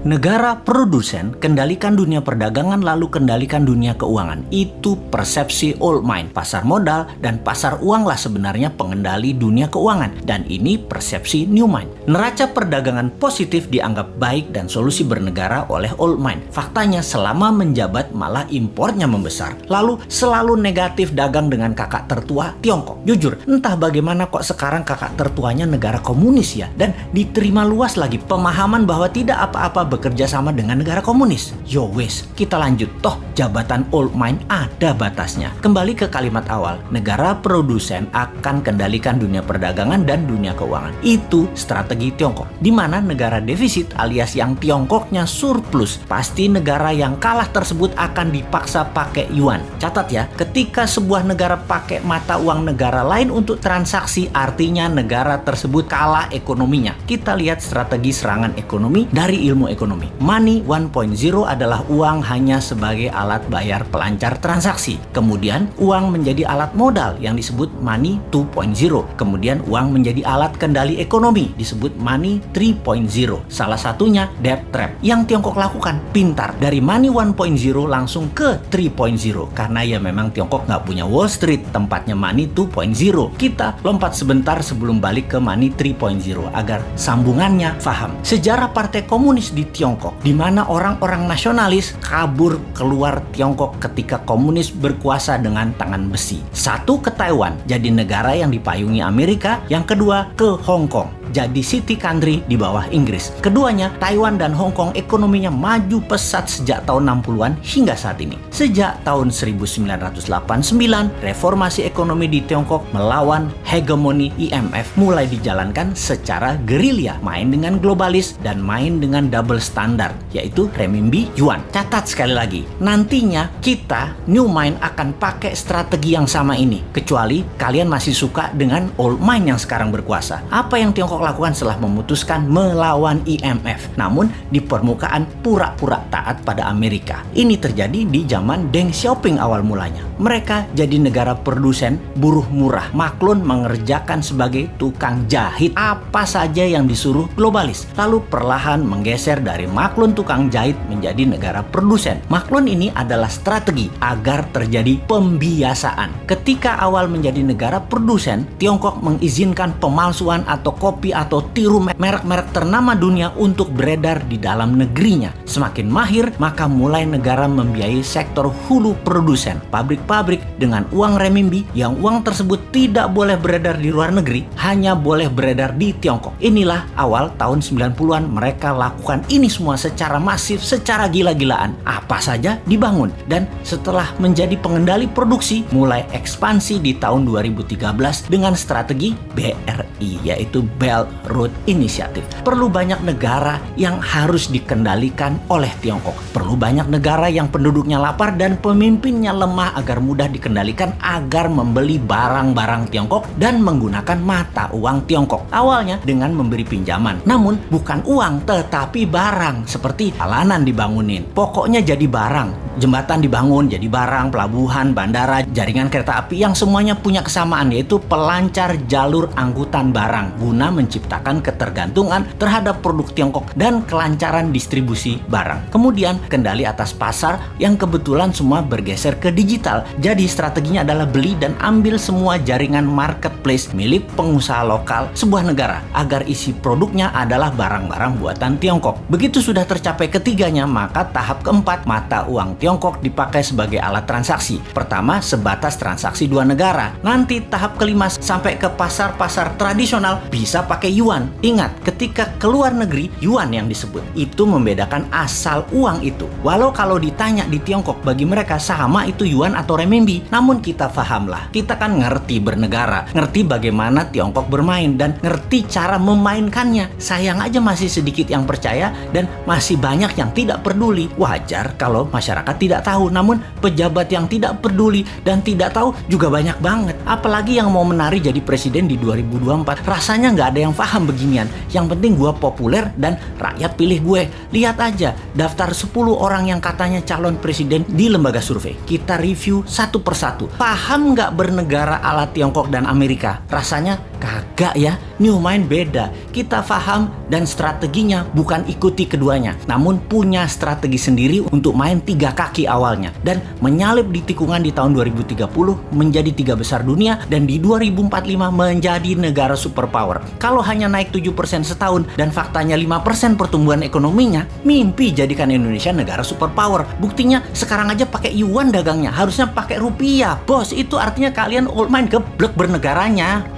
Negara produsen kendalikan dunia perdagangan lalu kendalikan dunia keuangan. Itu persepsi old mind. Pasar modal dan pasar uanglah sebenarnya pengendali dunia keuangan. Dan ini persepsi new mind. Neraca perdagangan positif dianggap baik dan solusi bernegara oleh old mind. Faktanya selama menjabat malah impornya membesar. Lalu selalu negatif dagang dengan kakak tertua Tiongkok. Jujur, entah bagaimana kok sekarang kakak tertuanya negara komunis ya. Dan diterima luas lagi pemahaman bahwa tidak apa-apa bekerja sama dengan negara komunis. Yo wes, kita lanjut. Toh jabatan old mind ada batasnya. Kembali ke kalimat awal, negara produsen akan kendalikan dunia perdagangan dan dunia keuangan. Itu strategi Tiongkok. Di mana negara defisit alias yang Tiongkoknya surplus, pasti negara yang kalah tersebut akan dipaksa pakai yuan. Catat ya, ketika sebuah negara pakai mata uang negara lain untuk transaksi, artinya negara tersebut kalah ekonominya. Kita lihat strategi serangan ekonomi dari ilmu ekonomi. Money 1.0 adalah uang hanya sebagai alat bayar pelancar transaksi. Kemudian uang menjadi alat modal yang disebut money 2.0. Kemudian uang menjadi alat kendali ekonomi disebut money 3.0. Salah satunya debt trap yang Tiongkok lakukan. Pintar, dari money 1.0 langsung ke 3.0 karena ya memang Tiongkok nggak punya Wall Street, tempatnya money 2.0. Kita lompat sebentar sebelum balik ke money 3.0 agar sambungannya paham. Sejarah Partai Komunis di Tiongkok, di mana orang-orang nasionalis kabur keluar Tiongkok ketika komunis berkuasa dengan tangan besi. Satu ke Taiwan, jadi negara yang dipayungi Amerika. Yang kedua ke Hong Kong, jadi city country di bawah Inggris. Keduanya, Taiwan dan Hong Kong ekonominya maju pesat sejak tahun 60-an hingga saat ini. Sejak tahun 1989, reformasi ekonomi di Tiongkok melawan hegemoni IMF mulai dijalankan secara gerilya, main dengan globalis dan main dengan double standar, yaitu renminbi yuan. Catat sekali lagi, nantinya kita new mind akan pakai strategi yang sama ini, kecuali kalian masih suka dengan old mind yang sekarang berkuasa. Apa yang Tiongkok lakukan setelah memutuskan melawan IMF, namun di permukaan pura-pura taat pada Amerika? Ini terjadi di zaman Deng Xiaoping awal mulanya. Mereka jadi negara produsen buruh murah. Maklun mengerjakan sebagai tukang jahit apa saja yang disuruh globalis. Lalu perlahan menggeser dari maklun tukang jahit menjadi negara produsen. Maklun ini adalah strategi agar terjadi pembiasaan. Ketika awal menjadi negara produsen, Tiongkok mengizinkan pemalsuan atau kopi atau tiru merek-merek ternama dunia untuk beredar di dalam negerinya. Semakin mahir, maka mulai negara membiayai sektor hulu produsen, pabrik-pabrik dengan uang renminbi yang uang tersebut tidak boleh beredar di luar negeri, hanya boleh beredar di Tiongkok. Inilah awal tahun 90-an mereka lakukan ini semua secara masif, secara gila-gilaan. Apa saja dibangun, dan setelah menjadi pengendali produksi, mulai ekspansi di tahun 2013 dengan strategi BRI, yaitu Belt Road Initiative. Perlu banyak negara yang harus dikendalikan oleh Tiongkok. Perlu banyak negara yang penduduknya lapar dan pemimpinnya lemah agar mudah dikendalikan agar membeli barang-barang Tiongkok dan menggunakan mata uang Tiongkok. Awalnya dengan memberi pinjaman, namun bukan uang tetapi barang, seperti jalanan dibangunin, pokoknya jadi barang. Jembatan dibangun jadi barang, pelabuhan, bandara, jaringan kereta api yang semuanya punya kesamaan, yaitu pelancar jalur angkutan barang guna menciptakan ketergantungan terhadap produk Tiongkok dan kelancaran distribusi barang. Kemudian kendali atas pasar yang kebetulan semua bergeser ke digital. Jadi strateginya adalah beli dan ambil semua jaringan marketplace milik pengusaha lokal sebuah negara agar isi produknya adalah barang-barang buatan Tiongkok. Begitu sudah tercapai ketiganya, maka tahap keempat, mata uang Tiongkok dipakai sebagai alat transaksi. Pertama, sebatas transaksi dua negara. Nanti tahap kelima sampai ke pasar-pasar tradisional bisa pakai yuan. Ingat, ketika keluar negeri, yuan yang disebut. Itu membedakan asal uang itu. Walau kalau ditanya di Tiongkok, bagi mereka sama itu yuan atau renminbi. Namun kita pahamlah, kita kan ngerti bernegara, ngerti bagaimana Tiongkok bermain, dan ngerti cara memainkannya. Sayang aja masih sedikit yang percaya dan masih banyak yang tidak peduli. Wajar kalau masyarakat masyarakat tidak tahu, namun pejabat yang tidak peduli dan tidak tahu juga banyak banget. Apalagi yang mau menari jadi presiden di 2024. Rasanya nggak ada yang paham beginian. Yang penting gue populer dan rakyat pilih gue. Lihat aja daftar 10 orang yang katanya calon presiden di lembaga survei. Kita review satu persatu. Paham nggak bernegara ala Tiongkok dan Amerika? Rasanya kagak ya. New Mind beda. Kita paham dan strateginya bukan ikuti keduanya, namun punya strategi sendiri untuk main 3 kaki awalnya dan menyalip di tikungan di tahun 2030 menjadi 3 besar dunia dan di 2045 menjadi negara superpower. Kalau hanya naik 7% setahun dan faktanya 5% pertumbuhan ekonominya, mimpi jadikan Indonesia negara superpower. Buktinya sekarang aja pakai yuan dagangnya, harusnya pakai rupiah. Bos, itu artinya kalian old mind geblek bernegaranya.